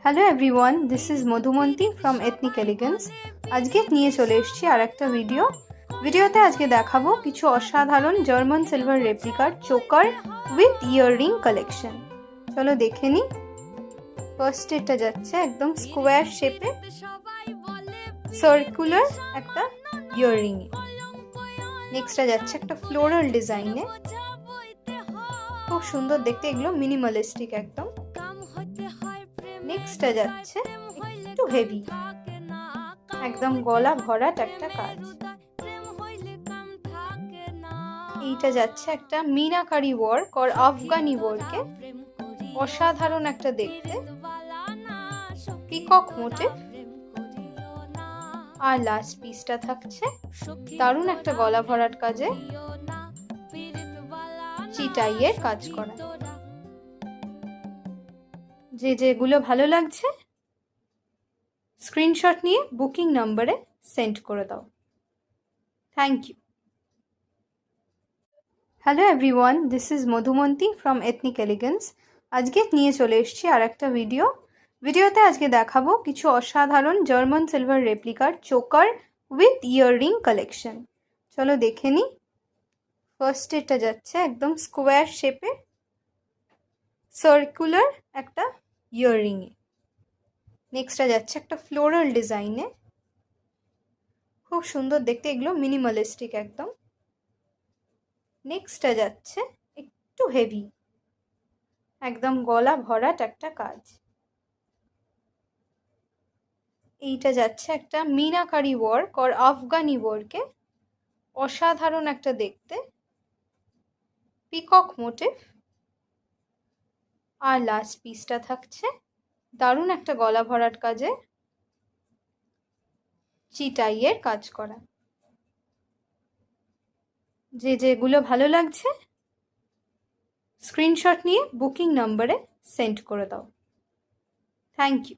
Hello everyone, this is Madhumanti from Ethnic Elegance. আজকে নিয়ে চলে এসেছি আর একটা ভিডিওতে আজকে দেখাবো কিছু অসাধারণ জার্মান সিলভার রেপ্লিকার চোকার উইথ ইয়াররিং কালেকশন। চলো দেখে নিই। ফার্স্ট এটা যাচ্ছে একদম স্কোয়ার শেপে সার্কুলার একটা ইয়াররিং এ। নেক্সটটা যাচ্ছে একটা ফ্লোরাল ডিজাইনে, খুব সুন্দর দেখতে, এগুলো মিনিমালিস্টিক একদম। নেক্সটটা যাচ্ছে একটু হেভি, একদম গলা ভরাট একটা কাজ। এইটা যাচ্ছে একটা মিনাকারি ওয়ার্ক আর আফগানি ওয়ার্কে, অসাধারণ একটা দেখতে, পিকক মোটিভ। আর লাস্ট পিসটা থাকছে দারুণ একটা গলা ভরাট কাজে চিটাইয়ের কাজ করা। যেগুলো ভালো লাগছে স্ক্রিনশট নিয়ে বুকিং নাম্বারে সেন্ড করে দাও। Thank you. Hello everyone, this is Madhumanti from Ethnic Elegance. আজকে নিয়ে চলে এসেছি আর একটা ভিডিওতে আজকে দেখাবো কিছু অসাধারণ জার্মান সিলভার রেপ্লিকার চোকার উইথ ইয়াররিং কালেকশন। চলো দেখে নিই। ফার্স্ট এটা যাচ্ছে একদম স্কোয়ার শেপে সার্কুলার একটা ইয়াররিং এ। নেক্সটটা যাচ্ছে একটা ফ্লোরাল ডিজাইনে, খুব সুন্দর দেখতে, এগুলো মিনিমালিস্টিক একদম। নেক্সটটা যাচ্ছে একটু হেভি, একদম গলা ভরাট একটা কাজ। এইটা যাচ্ছে একটা মিনাকারি ওয়ার্ক আর আফগানি ওয়ার্কে, অসাধারণ একটা দেখতে, পিকক মোটিভ। আর লাস্ট পিসটা থাকছে দারুণ একটা গলা ভরাট কাজে চিটাইয়ের কাজ করা। যেগুলো ভালো লাগছে স্ক্রিনশট নিয়ে বুকিং নাম্বারে সেন্ড করে দাও। Thank you.